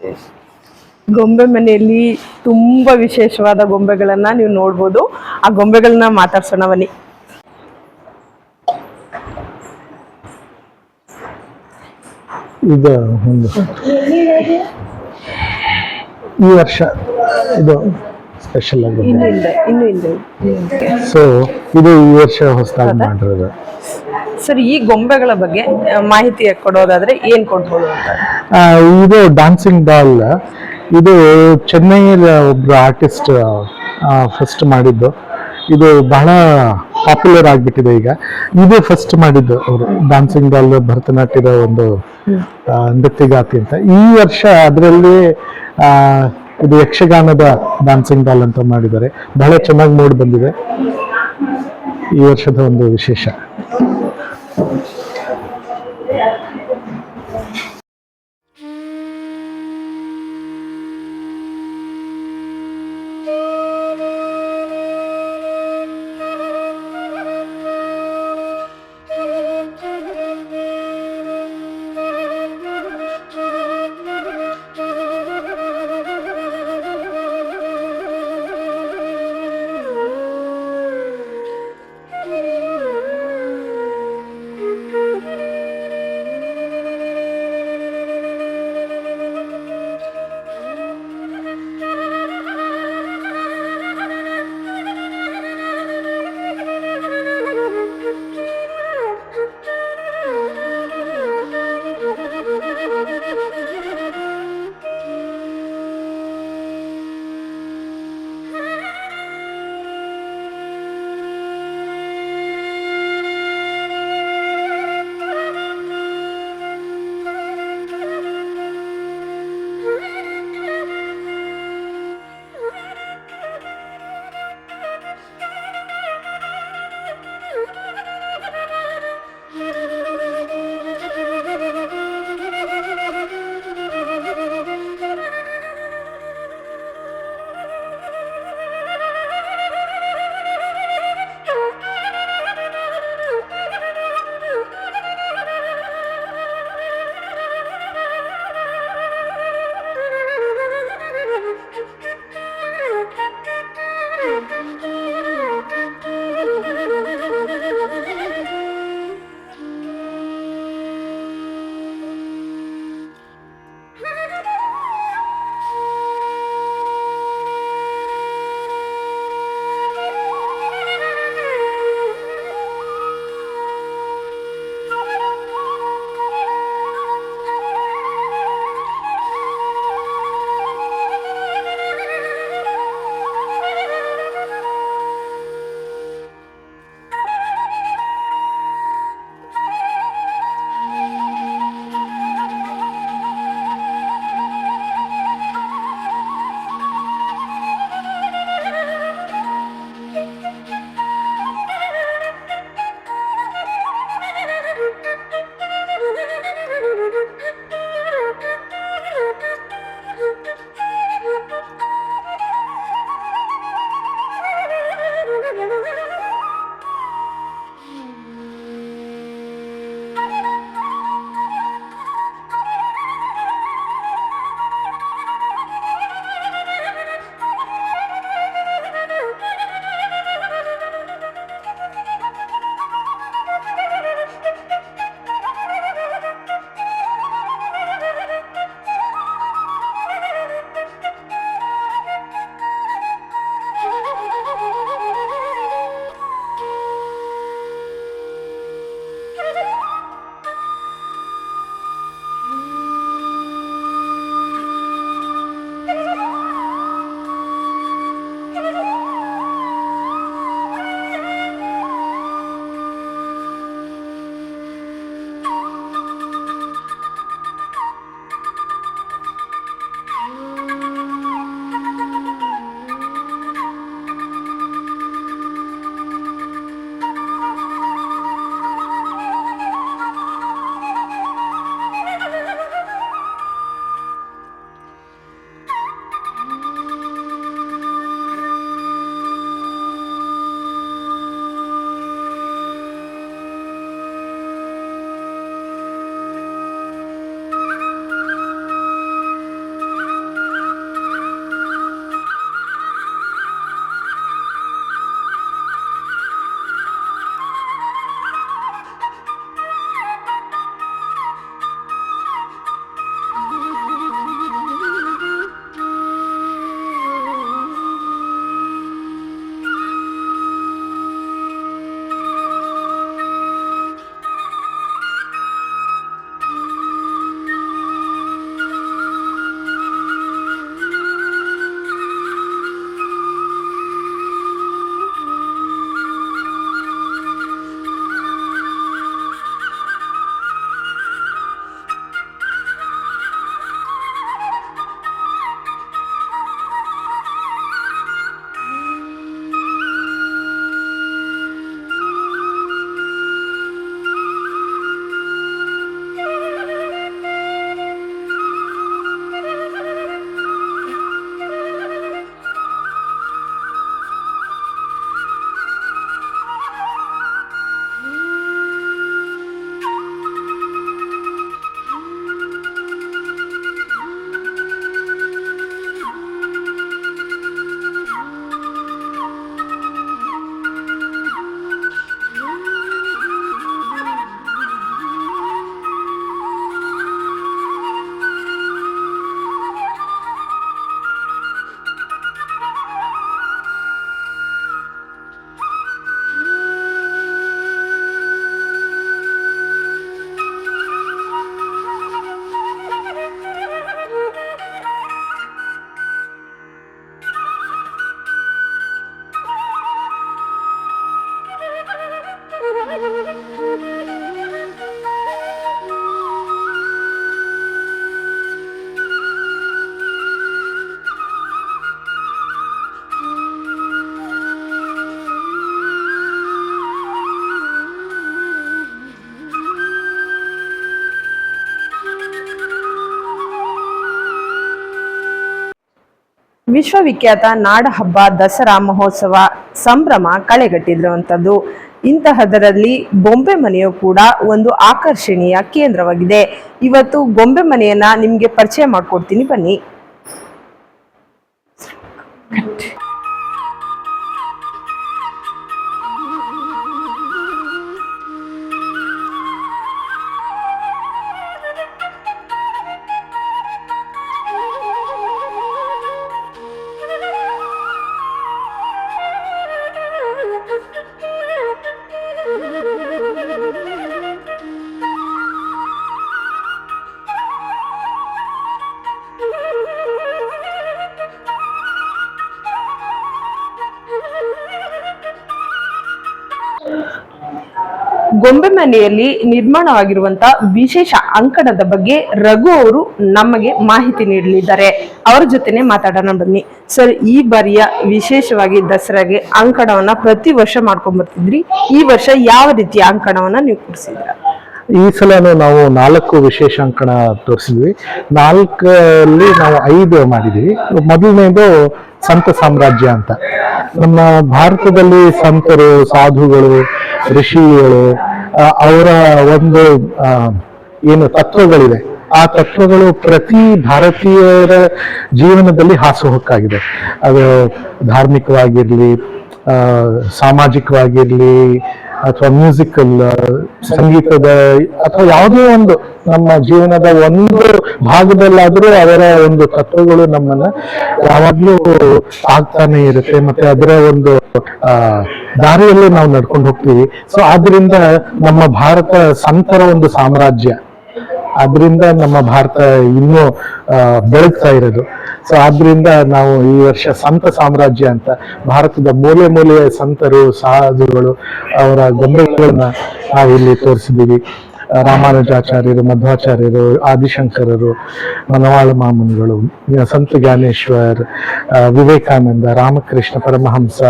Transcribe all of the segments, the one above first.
S. ಗೊಂಬೆ ಮನೆಯಲ್ಲಿ ತುಂಬಾ ವಿಶೇಷವಾದ ಗೊಂಬೆಗಳನ್ನ ನೀವು ನೋಡ್ಬೋದು. ಆ ಗೊಂಬೆಗಳನ್ನ ಮಾತಾಡ್ಸೋಣ ಬನ್ನಿ. ಇದು ಒಂದು ಈ ವರ್ಷ ಇದು ಸ್ಪೆಷಲ್ ಆಗಿ ಇನ್ನು ಹಿಂದೆ ಸೊ ಇದು ಈ ವರ್ಷ ಹೊಸದಾಗಿ ಮಾಡಿರೋದು. ಸರ್, ಈ ಗೊಂಬೆಗಳ ಬಗ್ಗೆ ಮಾಹಿತಿ ಕೊಡೋದಾದ್ರೆ ಏನ್ ಕೊಡ್ಬೋದು ಅಂತ? ಇದು ಡಾನ್ಸಿಂಗ್ ಡಾಲ್. ಇದು ಚೆನ್ನೈಯಲ್ಲಿ ಒಬ್ರು ಆರ್ಟಿಸ್ಟ್ ಫಸ್ಟ್ ಮಾಡಿದ್ದು. ಇದು ಬಹಳ ಪಾಪ್ಯುಲರ್ ಆಗಿಬಿಟ್ಟಿದೆ ಈಗ. ಇದು ಫಸ್ಟ್ ಮಾಡಿದ್ದು ಅವರು ಡಾನ್ಸಿಂಗ್ ಡಾಲ್, ಭರತನಾಟ್ಯದ ಒಂದು ನೃತ್ಯಗಾತಿ ಅಂತ. ಈ ವರ್ಷ ಅದರಲ್ಲಿ ಇದು ಯಕ್ಷಗಾನದ ಡಾನ್ಸಿಂಗ್ ಡಾಲ್ ಅಂತ ಮಾಡಿದ್ದಾರೆ. ಬಹಳ ಚೆನ್ನಾಗಿ ಮೂಡಿ ಬಂದಿದೆ. ಈ ವರ್ಷದ ಒಂದು ವಿಶೇಷ. ವಿಶ್ವವಿಖ್ಯಾತ ನಾಡ ಹಬ್ಬ ದಸರಾ ಮಹೋತ್ಸವ ಸಂಭ್ರಮ ಕಳೆಗಟ್ಟಿರುವಂಥದ್ದು. ಇಂತಹದರಲ್ಲಿ ಗೊಂಬೆ ಮನೆಯು ಕೂಡ ಒಂದು ಆಕರ್ಷಣೀಯ ಕೇಂದ್ರವಾಗಿದೆ. ಇವತ್ತು ಗೊಂಬೆ ಮನೆಯನ್ನ ನಿಮ್ಗೆ ಪರಿಚಯ ಮಾಡ್ಕೊಡ್ತೀನಿ, ಬನ್ನಿ. ಗೊಂಬೆ ಮನೆಯಲ್ಲಿ ನಿರ್ಮಾಣವಾಗಿರುವಂತಹ ವಿಶೇಷ ಅಂಕಣದ ಬಗ್ಗೆ ರಘು ಅವರು ನಮಗೆ ಮಾಹಿತಿ ನೀಡಲಿದ್ದಾರೆ. ಅವರ ಜೊತೆನೆ ಮಾತಾಡೋಣ, ಬನ್ನಿ. ಸರ್, ಈ ಬಾರಿಯ ವಿಶೇಷವಾಗಿ ದಸರಾಗೆ ಅಂಕಣವನ್ನ ಪ್ರತಿ ವರ್ಷ ಮಾಡ್ಕೊಂಡ್ ಬರ್ತಿದ್ರಿ. ಈ ವರ್ಷ ಯಾವ ರೀತಿಯ ಅಂಕಣವನ್ನ ನೀವು ಕೊಡಿಸಿದ್ರ? ಈ ಸಲನು ನಾವು 4 ವಿಶೇಷ ಅಂಕಣ ತೋರಿಸಿದ್ವಿ. 4ಅಲ್ಲಿ ನಾವು 5 ಮಾಡಿದೀವಿ. ಮೊದಲನೇದು ಸಂತ ಸಾಮ್ರಾಜ್ಯ ಅಂತ. ನಮ್ಮ ಭಾರತದಲ್ಲಿ ಸಂತರು, ಸಾಧುಗಳು, ಋಷಿಗಳು, ಅವರ ಒಂದು ಏನು ತತ್ವಗಳಿವೆ, ಆ ತತ್ವಗಳು ಪ್ರತಿ ಭಾರತೀಯರ ಜೀವನದಲ್ಲಿ ಹಾಸುಹೊಕ್ಕಾಗಿದೆ. ಅದು ಧಾರ್ಮಿಕವಾಗಿರ್ಲಿ, ಸಾಮಾಜಿಕವಾಗಿರ್ಲಿ, ಅಥವಾ ಮ್ಯೂಸಿಕಲ್, ಸಂಗೀತದ, ಅಥವಾ ಯಾವುದೇ ಒಂದು ನಮ್ಮ ಜೀವನದ ಒಂದು ಭಾಗದಲ್ಲಾದ್ರೂ ಅವರ ಒಂದು ತತ್ವಗಳು ನಮ್ಮನ್ನ ಯಾವಾಗ್ಲೂ ಆಗ್ತಾನೆ ಇರುತ್ತೆ. ಮತ್ತೆ ಅದರ ಒಂದು ದಾರಿಯಲ್ಲಿ ನಾವು ನಡ್ಕೊಂಡು ಹೋಗ್ತೀವಿ. ಸೊ ಆದ್ರಿಂದ ನಮ್ಮ ಭಾರತ ಸಂತರ ಒಂದು ಸಾಮ್ರಾಜ್ಯ. ಆದ್ರಿಂದ ನಮ್ಮ ಭಾರತ ಇನ್ನೂ ಬೆಳಗ್ತಾ ಇರೋದು. ಸೊ ಆದ್ರಿಂದ ನಾವು ಈ ವರ್ಷ ಸಂತ ಸಾಮ್ರಾಜ್ಯ ಅಂತ ಭಾರತದ ಮೂಲೆ ಮೂಲೆಯ ಸಂತರು, ಸಾಧುಗಳು, ಅವರ ಗೊಂಬೆಗಳನ್ನ ನಾವು ಇಲ್ಲಿ ತೋರಿಸಿದ್ದೀವಿ. ರಾಮಾನುಜಾಚಾರ್ಯರು, ಮಧ್ವಾಚಾರ್ಯರು, ಆದಿಶಂಕರರು, ಮನವಾಳ ಮಾಮುನಿಗಳು, ಸಂತ ಜ್ಞಾನೇಶ್ವರ್, ವಿವೇಕಾನಂದ, ರಾಮಕೃಷ್ಣ ಪರಮಹಂಸ,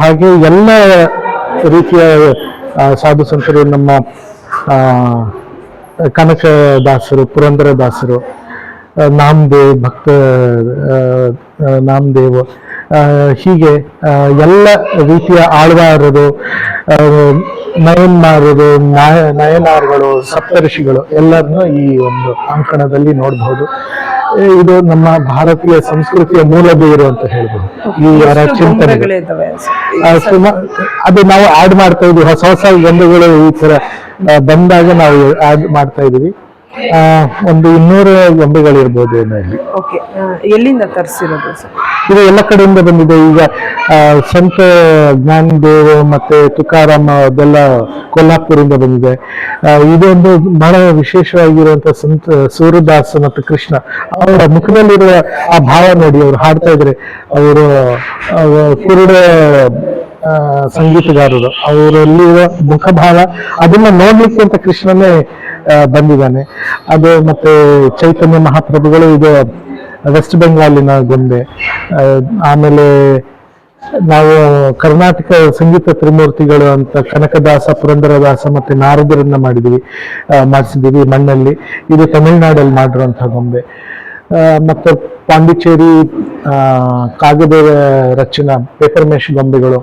ಹಾಗೆ ಎಲ್ಲ ರೀತಿಯ ಸಾಧು ಸಂತರು, ನಮ್ಮ ಕನಕದಾಸರು, ಪುರಂದರದಾಸರು, ನಾಮದೇವ್, ಭಕ್ತ ನಾಮದೇವ್, ಹೀಗೆ ಎಲ್ಲ ರೀತಿಯ ಆಳ್ವಾರರು, ನಯನಾರ್ಗಳು, ಸಪ್ತಋಷಿಗಳು ಎಲ್ಲರನ್ನು ಈ ಒಂದು ಅಂಕಣದಲ್ಲಿ ನೋಡಬಹುದು. ಇದು ನಮ್ಮ ಭಾರತೀಯ ಸಂಸ್ಕೃತಿಯ ಮೂಲಬೇರು ಅಂತ ಹೇಳ್ಬೋದು. ಈ ಚಿಂತನೆ ಅದು ನಾವು ಆಡ್ ಮಾಡ್ತಾ ಇದೀವಿ. ಹೊಸ ಹೊಸ ಗೊಂಬೆಗಳು ಈ ತರ ಬಂದಾಗ ನಾವು ಆಡ್ ಮಾಡ್ತಾ ಇದೀವಿ. ಒಂದು 200 ಗೊಂಬೆಗಳಿರ್ಬೋದು ಏನೋ ಇಲ್ಲಿ. ಎಲ್ಲಿಂದ ತರಿಸಿರೋದು ಸರ್? ಇದು ಎಲ್ಲ ಕಡೆಯಿಂದ ಬಂದಿದೆ. ಈಗ ಸಂತ ಜ್ಞಾನದೇವ್ ಮತ್ತೆ ತುಕಾರಾಮ್ ಅದೆಲ್ಲ ಕೊಲ್ಹಾಪುರಿಂದ ಬಂದಿದೆ. ಇದೊಂದು ಬಹಳ ವಿಶೇಷವಾಗಿರುವಂತ ಸಂತ ಸೂರ್ಯದಾಸ್ ಮತ್ತು ಕೃಷ್ಣ ಅವರ ಮುಖದಲ್ಲಿರುವ ಆ ಭಾವ ನೋಡಿ. ಅವ್ರು ಹಾಡ್ತಾ ಇದ್ರೆ, ಅವರು ಕುರುಡ ಸಂಗೀತಗಾರರು, ಅವರಲ್ಲಿರುವ ಮುಖಭಾವ ಅದನ್ನ ನೋಡ್ಲಿಕ್ಕೆ ಅಂತ ಕೃಷ್ಣನೇ ಬಂದಿದ್ದಾನೆ. ಅದು ಮತ್ತೆ ಚೈತನ್ಯ ಮಹಾಪ್ರಭುಗಳು, ಇದು ವೆಸ್ಟ್ ಬೆಂಗಾಲಿನ ಗೊಂಬೆ. ಆಮೇಲೆ ನಾವು ಕರ್ನಾಟಕ ಸಂಗೀತ ತ್ರಿಮೂರ್ತಿಗಳು ಅಂತ ಕನಕದಾಸ, ಪುರಂದರದಾಸ ಮತ್ತೆ ನಾರದರನ್ನ ಮಾಡಿಸಿದೀವಿ ಮಣ್ಣಲ್ಲಿ. ಇದು ತಮಿಳುನಾಡಲ್ಲಿ ಮಾಡಿರುವಂತಹ ಗೊಂಬೆ. ಮತ್ತೆ ಪಾಂಡಿಚೇರಿ ಕಾಗದದ ರಚನಾ ಪೇಪರ್ ಮೆಶ್ ಗೊಂಬೆಗಳು,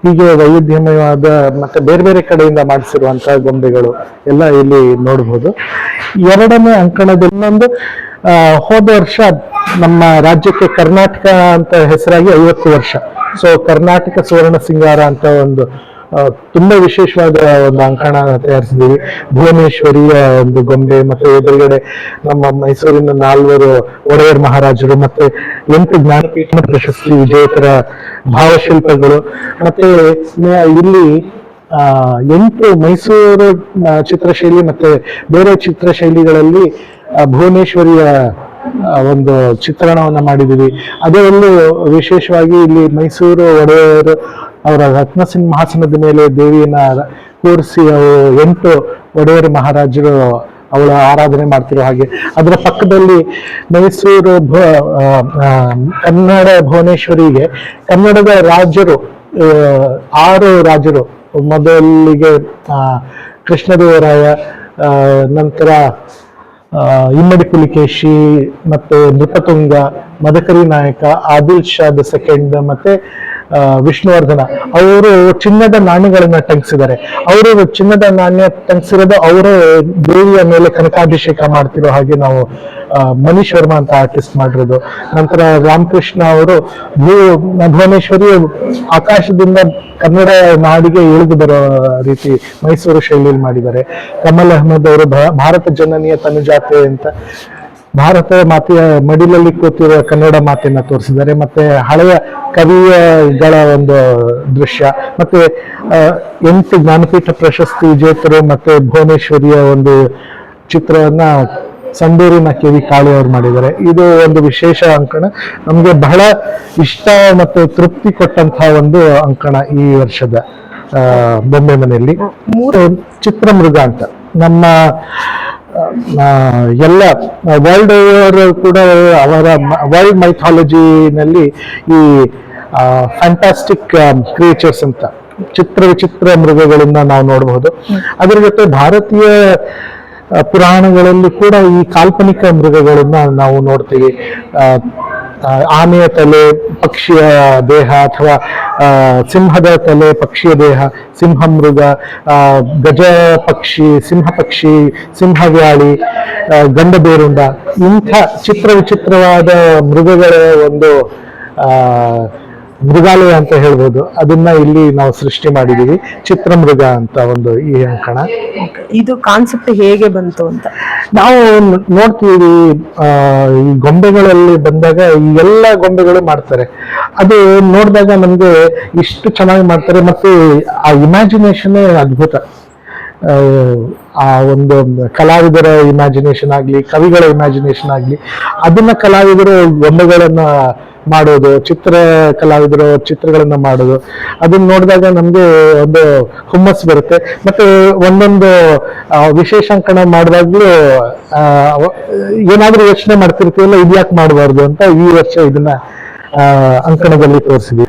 ಹೀಗೆ ವೈವಿಧ್ಯಮಯವಾದ ಮತ್ತೆ ಬೇರೆ ಬೇರೆ ಕಡೆಯಿಂದ ಮಾಡಿಸಿರುವಂತಹ ಗೊಂಬೆಗಳು ಎಲ್ಲ ಇಲ್ಲಿ ನೋಡಬಹುದು. 2ನೇ ಅಂಕಣದಲ್ಲಿ ಹೋದ ವರ್ಷ ನಮ್ಮ ರಾಜ್ಯಕ್ಕೆ ಕರ್ನಾಟಕ ಅಂತ ಹೆಸರಾಗಿ 50 ವರ್ಷ. ಸೊ ಕರ್ನಾಟಕ ಸುವರ್ಣ ಸಿಂಗಾರ ಅಂತ ಒಂದು ತುಂಬಾ ವಿಶೇಷವಾದ ಒಂದು ಅಂಕಣ ತಯಾರಿಸಿದ್ದೀವಿ. ಭುವನೇಶ್ವರಿಯ ಒಂದು ಗೊಂಬೆ, ಮತ್ತೆ ಎದುರುಗಡೆ ನಮ್ಮ ಮೈಸೂರಿನ 4 ಒಡೆಯರ್ ಮಹಾರಾಜರು, ಮತ್ತೆ 8 ಜ್ಞಾನಪೀಠ ಪ್ರಶಸ್ತಿ ವಿಜೇತರ ಭಾವಶಿಲ್ಪಗಳು, ಮತ್ತೆ ಇಲ್ಲಿ 8 ಮೈಸೂರು ಚಿತ್ರಶೈಲಿ ಮತ್ತೆ ಬೇರೆ ಚಿತ್ರಶೈಲಿಗಳಲ್ಲಿ ಭುವನೇಶ್ವರಿಯ ಒಂದು ಚಿತ್ರಣವನ್ನ ಮಾಡಿದೀವಿ. ಅದರಲ್ಲೂ ವಿಶೇಷವಾಗಿ ಇಲ್ಲಿ ಮೈಸೂರು ಒಡೆಯರು ಅವರ ರತ್ನ ಸಿಂಹಾಸನದ ಮೇಲೆ ದೇವಿಯನ್ನ ಕೂರಿಸಿ 8 ಒಡೆಯರ್ ಮಹಾರಾಜರು ಅವಳ ಆರಾಧನೆ ಮಾಡ್ತಿರೋ ಹಾಗೆ. ಅದರ ಪಕ್ಕದಲ್ಲಿ ಮೈಸೂರು ಕನ್ನಡ ಭುವನೇಶ್ವರಿಗೆ ಕನ್ನಡದ ರಾಜರು 6 ರಾಜರು, ಮೊದಲಿಗೆ ಕೃಷ್ಣದೇವರಾಯ, ನಂತರ ಇಮ್ಮಡಿ ಪುಲಿಕೇಶಿ ಮತ್ತೆ ನೃಪತುಂಗ, ಮದಕರಿ ನಾಯಕ, ಆದಿಲ್ ಶಾ ದ ಸೆಕೆಂಡ್ ಮತ್ತೆ ವಿಷ್ಣುವರ್ಧನ ಅವರು ಚಿನ್ನದ ನಾಣ್ಯಗಳನ್ನ ಟಂಕಿಸಿದ್ದಾರೆ. ಅವರು ಚಿನ್ನದ ನಾಣ್ಯ ಟಂಕಿಸಿರೋದು ಅವರೇ ದೇವಿಯ ಮೇಲೆ ಕನಕಾಭಿಷೇಕ ಮಾಡ್ತಿರೋ ಹಾಗೆ ನಾವು ಮನೀಶ್ ವರ್ಮಾ ಅಂತ ಆರ್ಟಿಸ್ಟ್ ಮಾಡಿರೋದು. ನಂತರ ರಾಮಕೃಷ್ಣ ಅವರು ಭುವನೇಶ್ವರಿ ಆಕಾಶದಿಂದ ಕನ್ನಡ ನಾಡಿಗೆ ಇಳಿದು ಬರೋ ರೀತಿ ಮೈಸೂರು ಶೈಲಿಯಲ್ಲಿ ಮಾಡಿದ್ದಾರೆ. ಕಮಲ್ ಅಹಮದ್ ಅವರು ಭಾರತ ಜನನಿಯ ತನುಜಾತೆ ಅಂತ ಭಾರತ ಮಾತೆಯ ಮಡಿಲಲ್ಲಿ ಕೂತಿರುವ ಕನ್ನಡ ಮಾತೆಯನ್ನ ತೋರಿಸಿದ್ದಾರೆ. ಮತ್ತೆ ಹಳೆಯ ಕವಿಗಳ ಒಂದು ದೃಶ್ಯ, ಮತ್ತೆ 8 ಜ್ಞಾನಪೀಠ ಪ್ರಶಸ್ತಿ ವಿಜೇತರು ಮತ್ತೆ ಭುವನೇಶ್ವರಿಯ ಒಂದು ಚಿತ್ರವನ್ನ ಸಂಡೂರಿನ ಕೆವಿ ಕಾಳಿ ಅವರು ಮಾಡಿದ್ದಾರೆ. ಇದು ಒಂದು ವಿಶೇಷ ಅಂಕಣ, ನಮ್ಗೆ ಬಹಳ ಇಷ್ಟ ಮತ್ತೆ ತೃಪ್ತಿ ಕೊಟ್ಟಂತಹ ಒಂದು ಅಂಕಣ ಈ ವರ್ಷದ ಬೊಂಬೆ ಮನೆಯಲ್ಲಿ. ಚಿತ್ರಮೃಗ ಅಂತ ನಮ್ಮ ಎಲ್ಲ ವರ್ಲ್ಡ್ ಓವರ್ ಕೂಡ ಅವರ ವರ್ಲ್ಡ್ ಮೈಥಾಲಜಿನಲ್ಲಿ ಈ ಫ್ಯಾಂಟಾಸ್ಟಿಕ್ ಕ್ರಿಯೇಚರ್ಸ್ ಅಂತ ವಿಚಿತ್ರ ಮೃಗಗಳನ್ನ ನಾವು ನೋಡಬಹುದು. ಅದರ ಜೊತೆ ಭಾರತೀಯ ಪುರಾಣಗಳಲ್ಲಿ ಕೂಡ ಈ ಕಾಲ್ಪನಿಕ ಮೃಗಗಳನ್ನ ನಾವು ನೋಡ್ತೀವಿ. ಆನೆಯ ತಲೆ ಪಕ್ಷಿಯ ದೇಹ, ಅಥವಾ ಸಿಂಹದ ತಲೆ ಪಕ್ಷಿಯ ದೇಹ, ಸಿಂಹ ಮೃಗ, ಗಜ ಪಕ್ಷಿ, ಸಿಂಹ ಪಕ್ಷಿ, ಸಿಂಹವ್ಯಾಳಿ, ಗಂಡಬೇರುಂಡ, ಇಂಥ ವಿಚಿತ್ರವಾದ ಮೃಗಗಳ ಒಂದು ಮೃಗಾಲಯ ಅಂತ ಹೇಳ್ಬೋದು. ಅದನ್ನ ಇಲ್ಲಿ ನಾವು ಸೃಷ್ಟಿ ಮಾಡಿದೀವಿ, ಚಿತ್ರಮೃಗ ಅಂತ ಒಂದು ಈ ಅಂಕಣ. ಇದು ಕಾನ್ಸೆಪ್ಟ್ ಹೇಗೆ ಬಂತು ಅಂತ ನಾವು ನೋಡ್ತೀವಿ. ಈ ಗೊಂಬೆಗಳಲ್ಲಿ ಬಂದಾಗ ಈ ಎಲ್ಲ ಗೊಂಬೆಗಳು ಮಾಡ್ತಾರೆ, ಅದು ನೋಡಿದಾಗ ನಮ್ಗೆ ಇಷ್ಟು ಚೆನ್ನಾಗಿ ಮಾಡ್ತಾರೆ. ಮತ್ತೆ ಆ ಇಮ್ಯಾಜಿನೇಷನ್ ಅದ್ಭುತ. ಆ ಒಂದು ಕಲಾವಿದರ ಇಮ್ಯಾಜಿನೇಷನ್ ಆಗ್ಲಿ, ಕವಿಗಳ ಇಮ್ಯಾಜಿನೇಷನ್ ಆಗ್ಲಿ, ಅದನ್ನ ಕಲಾವಿದರು ಗೊಂಬೆಗಳನ್ನ ಮಾಡೋದು, ಕಲಾವಿದರು ಚಿತ್ರಗಳನ್ನ ಮಾಡೋದು, ಅದನ್ನ ನೋಡಿದಾಗ ನಮ್ಗೆ ಒಂದು ಹುಮ್ಮಸ್ ಬರುತ್ತೆ. ಮತ್ತೆ ಒಂದೊಂದು ವಿಶೇಷಾಂಕಣ ಮಾಡಿದಾಗ್ಲೂ ಏನಾದ್ರೂ ಯೋಚನೆ ಮಾಡ್ತಿರ್ತೀವಲ್ಲ, ಇದ್ಯಾಕೆ ಮಾಡಬಾರ್ದು ಅಂತ ಈ ವರ್ಷ ಇದನ್ನ ಅಂಕಣದಲ್ಲಿ ತೋರಿಸಿದ್ವಿ.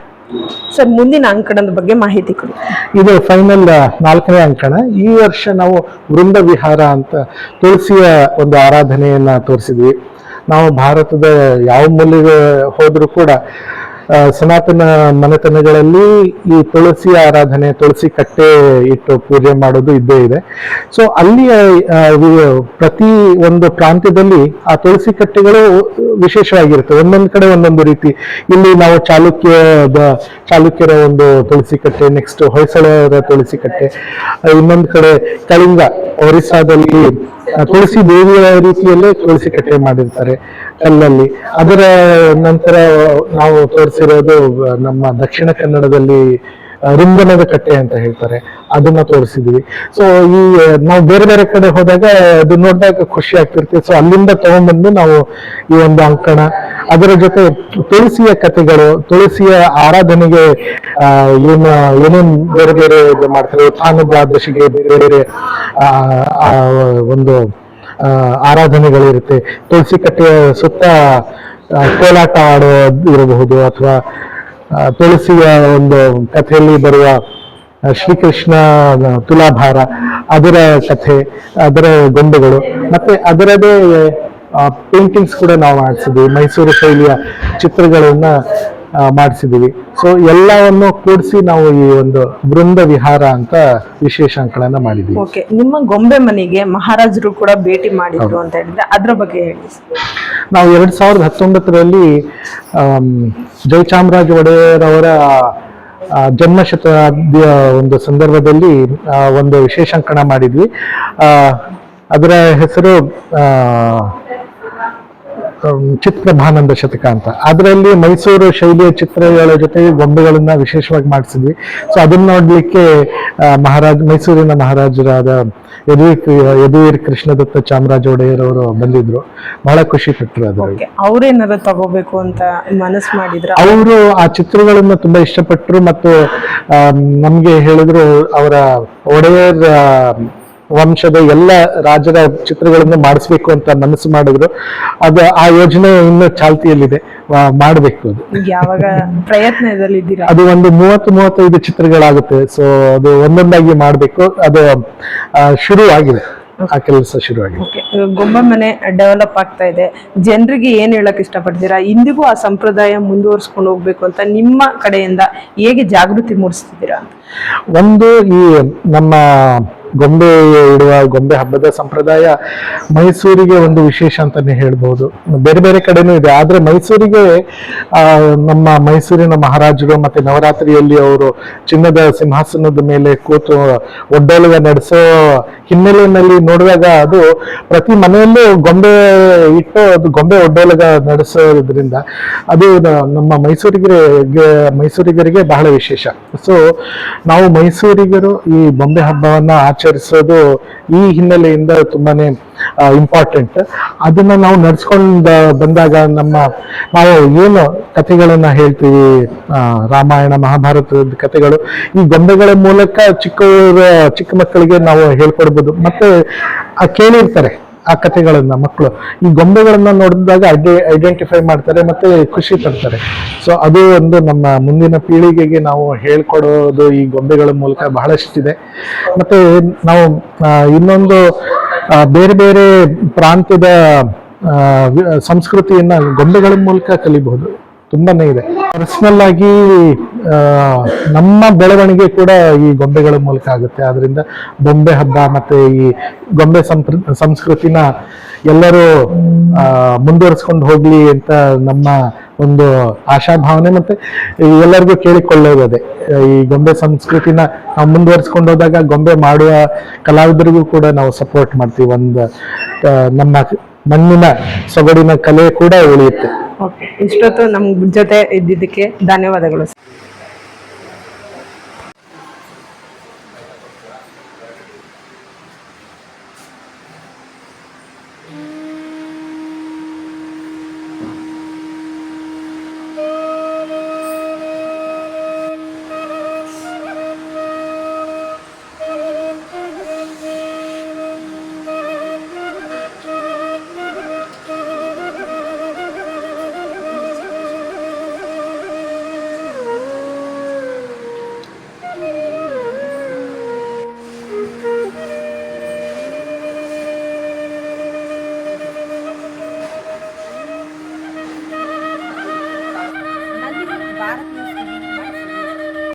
ಸರ್, ಮುಂದಿನ ಅಂಕಣದ ಬಗ್ಗೆ ಮಾಹಿತಿ ಕೊಡಿ. ಇದು ಫೈನಲ್ 4ನೇ ಅಂಕಣ. ಈ ವರ್ಷ ನಾವು ವೃಂದ ವಿಹಾರ ಅಂತ ತುಳಸಿಯ ಒಂದು ಆರಾಧನೆಯನ್ನ ತೋರಿಸಿದ್ವಿ. ನಾವು ಭಾರತದ ಯಾವ ಮೂಲೆಗೆ ಹೋದ್ರೂ ಕೂಡ ಸನಾತನ ಮನೆತನಗಳಲ್ಲಿ ಈ ತುಳಸಿ ಆರಾಧನೆ, ತುಳಸಿ ಕಟ್ಟೆ ಇಟ್ಟು ಪೂಜೆ ಮಾಡೋದು ಇದ್ದೇ ಇದೆ. ಸೊ ಅಲ್ಲಿಯ ಪ್ರತಿ ಒಂದು ಪ್ರಾಂತ್ಯದಲ್ಲಿ ಆ ತುಳಸಿ ಕಟ್ಟೆಗಳು ವಿಶೇಷವಾಗಿರುತ್ತೆ, ಒಂದೊಂದು ಕಡೆ ಒಂದೊಂದು ರೀತಿ. ಇಲ್ಲಿ ನಾವು ಚಾಲುಕ್ಯರ ಒಂದು ತುಳಸಿ ಕಟ್ಟೆ, ನೆಕ್ಸ್ಟ್ ಹೊಯ್ಸಳರ ತುಳಸಿ ಕಟ್ಟೆ, ಇನ್ನೊಂದು ಕಡೆ ಕಳಿಂಗ ಒರಿಸ್ಸಾದಲ್ಲಿ ತುಳಸಿ ದೇವಿಯ ರೀತಿಯಲ್ಲೇ ತುಳಸಿ ಕಟ್ಟೆ ಮಾಡಿರ್ತಾರೆ ಕಲ್ಲಲ್ಲಿ. ಅದರ ನಂತರ ನಾವು ತೋರಿಸಿರೋದು ನಮ್ಮ ದಕ್ಷಿಣ ಕನ್ನಡದಲ್ಲಿ ರುಂಗನದ ಕಟ್ಟೆ ಅಂತ ಹೇಳ್ತಾರೆ, ಅದನ್ನ ತೋರಿಸಿದ್ವಿ. ಸೊ ಈ ನಾವು ಬೇರೆ ಬೇರೆ ಕಡೆ ಹೋದಾಗ ಅದು ನೋಡಿದಾಗ ಖುಷಿ ಆಗ್ತಿರ್ತೀವಿ. ಸೊ ಅಲ್ಲಿಂದ ತಗೊಂಡ್ಬಂದು ನಾವು ಈ ಒಂದು ಅಂಕಣ, ಅದರ ಜೊತೆ ತುಳಸಿಯ ಕಥೆಗಳು, ತುಳಸಿಯ ಆರಾಧನೆಗೆ ಏನೇನ್ ಬೇರೆ ಬೇರೆ ಮಾಡ್ತಾರೆ, ಉತ್ಥಾನ ದ್ವಾದಶಿಗೆ ಬೇರೆ ಬೇರೆ ಒಂದು ಆರಾಧನೆಗಳಿರುತ್ತೆ. ತುಳಸಿ ಕಟ್ಟೆಯ ಸುತ್ತ ಕೋಲಾಟ ಆಡೋದು ಇರಬಹುದು, ಅಥವಾ ತುಳಸಿಯ ಒಂದು ಕಥೆಯಲ್ಲಿ ಬರುವ ಶ್ರೀಕೃಷ್ಣ ತುಲಾಭಾರ, ಅದರ ಕಥೆ, ಅದರ ಗೊಂಬೆಗಳು, ಮತ್ತೆ ಅದರದೇ ಪೇಂಟಿಂಗ್ಸ್ ಕೂಡ ನಾವು ಮಾಡಿಸಿದ್ವಿ, ಮೈಸೂರು ಶೈಲಿಯ ಚಿತ್ರಗಳನ್ನ ಮಾಡಿಸಿದೀವಿ. ಸೊ ಎಲ್ಲವನ್ನು ಕೂಡಿಸಿ ನಾವು ಈ ಒಂದು ವೃಂದ ವಿಹಾರ ಅಂತ ವಿಶೇಷಾಂಕಗಳನ್ನ ಮಾಡಿದ್ವಿ. ಓಕೆ, ನಿಮ್ಮ ಗೊಂಬೆ ಮನೆಗೆ ಮಹಾರಾಜರು ಕೂಡ ಭೇಟಿ ಮಾಡಿದ್ರು ಅಂತ ಹೇಳಿದ್ರೆ ಅದ್ರ ಬಗ್ಗೆ ಹೇಳಿ. ನಾವು 2019ರಲ್ಲಿ ಜಯಚಾಮರಾಜ ಒಡೆಯರ್ ಅವರ ಜನ್ಮ ಶತಾಬ್ದಿಯ ಒಂದು ಸಂದರ್ಭದಲ್ಲಿ ಒಂದು ವಿಶೇಷಾಂಕಣ ಮಾಡಿದ್ವಿ. ಅದರ ಹೆಸರು ಚಿತ್ರಭಾನಂದ ಶತಕ ಅಂತ. ಅದರಲ್ಲಿ ಮೈಸೂರು ಶೈಲಿಯ ಚಿತ್ರಗಳ ಜೊತೆಗೆ ಗೊಂಬೆಗಳನ್ನ ವಿಶೇಷವಾಗಿ ಮಾಡಿಸಿದ್ವಿ. ಸೊ ಅದನ್ನ ನೋಡ್ಲಿಕ್ಕೆ ಮೈಸೂರಿನ ಮಹಾರಾಜರಾದ ಯದುವೀರ್ ಕೃಷ್ಣದತ್ತ ಚಾಮರಾಜ ಒಡೆಯರ್ ಅವರು ಬಂದಿದ್ರು, ಬಹಳ ಖುಷಿ ಪಟ್ಟರು. ಅದರಲ್ಲಿ ಅವ್ರೇನಾದ್ರು ತಗೋಬೇಕು ಅಂತ ಮನಸ್ಸು ಮಾಡಿದ್ರು. ಅವರು ಆ ಚಿತ್ರಗಳನ್ನ ತುಂಬಾ ಇಷ್ಟಪಟ್ಟರು, ಮತ್ತು ನಮ್ಗೆ ಹೇಳಿದ್ರು ಅವರ ಒಡೆಯರ್ ವಂಶದ ಎಲ್ಲ ರಾಜರ ಚಿತ್ರಗಳನ್ನು ಮಾಡಿಸ್ಬೇಕು ಅಂತ ಮನಸ್ಸು ಮಾಡಿದ್ರು. ಆ ಯೋಜನೆ ಇನ್ನು ಚಾಲ್ತಿಯಲ್ಲಿದೆ, ಮಾಡಬೇಕು. ಅದು ಯಾವಾಗ ಪ್ರಯತ್ನದಲ್ಲಿದ್ದೀರಾ? ಅದು ಒಂದು 30-35 ಚಿತ್ರಗಳಾಗುತ್ತೆ. ಸೊ ಅದು ಒಂದೊಂದಾಗಿ ಮಾಡಬೇಕು, ಅದು ಶುರು ಆಗಿದೆ. ಆ ಕೆಲಸ ಶುರುವಾಗಿದೆ. ಓಕೆ, ಗೊಂಬೆ ಮನೆ ಡೆವಲಪ್ ಆಗ್ತಾ ಇದೆ, ಜನರಿಗೆ ಏನ್ ಹೇಳಕ್ ಇಷ್ಟಪಡ್ತೀರಾ? ಇಂದಿಗೂ ಆ ಸಂಪ್ರದಾಯ ಮುಂದುವರ್ಸ್ಕೊಂಡು ಹೋಗ್ಬೇಕು ಅಂತ ನಿಮ್ಮ ಕಡೆಯಿಂದ ಹೇಗೆ ಜಾಗೃತಿ ಮೂಡಿಸ್ತಿದ್ದೀರಾ? ಒಂದು ಈ ನಮ್ಮ ಗೊಂಬೆ ಇಡುವ ಗೊಂಬೆ ಹಬ್ಬದ ಸಂಪ್ರದಾಯ ಮೈಸೂರಿಗೆ ಒಂದು ವಿಶೇಷ ಅಂತಾನೆ ಹೇಳ್ಬೋದು. ಬೇರೆ ಬೇರೆ ಕಡೆನೂ ಇದೆ, ಆದ್ರೆ ಮೈಸೂರಿಗೆ ನಮ್ಮ ಮೈಸೂರಿನ ಮಹಾರಾಜರು ಮತ್ತೆ ನವರಾತ್ರಿಯಲ್ಲಿ ಅವರು ಚಿನ್ನದ ಸಿಂಹಾಸನದ ಮೇಲೆ ಕೂತು ಒಡ್ಡೋಲಗ ನಡೆಸೋ ಹಿನ್ನೆಲೆಯಲ್ಲಿ ನೋಡಿದಾಗ ಅದು ಪ್ರತಿ ಮನೆಯಲ್ಲೂ ಗೊಂಬೆ ಇಟ್ಟು ಅದು ಗೊಂಬೆ ಒಡ್ಡೋಲಗ ನಡೆಸೋದ್ರಿಂದ ಅದು ನಮ್ಮ ಮೈಸೂರಿಗರಿಗೆ ಬಹಳ ವಿಶೇಷ. ಸೊ ನಾವು ಮೈಸೂರಿಗರು ಈ ಗೊಂಬೆ ಹಬ್ಬವನ್ನ ಆಚರಿಸೋದು ಈ ಹಿನ್ನೆಲೆಯಿಂದ ತುಂಬಾನೇ ಇಂಪಾರ್ಟೆಂಟ್. ಅದನ್ನ ನಾವು ನಡ್ಸ್ಕೊಂಡು ಬಂದಾಗ ನಾವು ಏನು ಕಥೆಗಳನ್ನ ಹೇಳ್ತೀವಿ, ರಾಮಾಯಣ ಮಹಾಭಾರತದ ಕಥೆಗಳು ಈ ಗೊಂಬೆಗಳ ಮೂಲಕ ಚಿಕ್ಕ ಮಕ್ಕಳಿಗೆ ನಾವು ಹೇಳ್ಕೊಡ್ಬೋದು. ಮತ್ತೆ ಕೇಳಿರ್ತಾರೆ ಆ ಕಥೆಗಳನ್ನ ಮಕ್ಕಳು, ಈ ಗೊಂಬೆಗಳನ್ನ ನೋಡಿದಾಗ ಐಡೆಂಟಿಫೈ ಮಾಡ್ತಾರೆ ಮತ್ತೆ ಖುಷಿ ಪಡ್ತಾರೆ. ಸೊ ಅದು ಒಂದು ನಮ್ಮ ಮುಂದಿನ ಪೀಳಿಗೆಗೆ ನಾವು ಹೇಳ್ಕೊಡೋದು ಈ ಗೊಂಬೆಗಳ ಮೂಲಕ ಬಹಳಷ್ಟಿದೆ. ಮತ್ತೆ ನಾವು ಇನ್ನೊಂದು ಬೇರೆ ಬೇರೆ ಪ್ರಾಂತ್ಯದ ಸಂಸ್ಕೃತಿಯನ್ನ ಗೊಂಬೆಗಳ ಮೂಲಕ ಕಲಿಬಹುದು, ತುಂಬಾನೇ ಇದೆ. ಪರ್ಸನಲ್ ಆಗಿ ನಮ್ಮ ಬೆಳವಣಿಗೆ ಕೂಡ ಈ ಗೊಂಬೆಗಳ ಮೂಲಕ ಆಗುತ್ತೆ. ಆದ್ರಿಂದ ಗೊಂಬೆ ಹಬ್ಬ ಮತ್ತೆ ಈ ಗೊಂಬೆ ಸಂಸ್ಕೃತಿನ ಎಲ್ಲರೂ ಮುಂದುವರಿಸ್ಕೊಂಡು ಹೋಗ್ಲಿ ಅಂತ ನಮ್ಮ ಒಂದು ಆಶಾಭಾವನೆ. ಮತ್ತೆ ಎಲ್ಲರಿಗೂ ಕೇಳಿಕೊಳ್ಳೋದೇ, ಈ ಗೊಂಬೆ ಸಂಸ್ಕೃತಿನ ನಾವು ಮುಂದುವರಿಸ್ಕೊಂಡು ಹೋದಾಗ ಗೊಂಬೆ ಮಾಡುವ ಕಲಾವಿದರಿಗೂ ಕೂಡ ನಾವು ಸಪೋರ್ಟ್ ಮಾಡ್ತೀವಿ. ನಮ್ಮ ಮಣ್ಣಿನ ಸೊಗಡಿನ ಕಲೆ ಕೂಡ ಉಳಿಯುತ್ತೆ. ಓಕೆ, ಇಷ್ಟೊತ್ತು ನಮ್ಮ ಜೊತೆ ಇದ್ದಿದ್ದಕ್ಕೆ ಧನ್ಯವಾದಗಳು.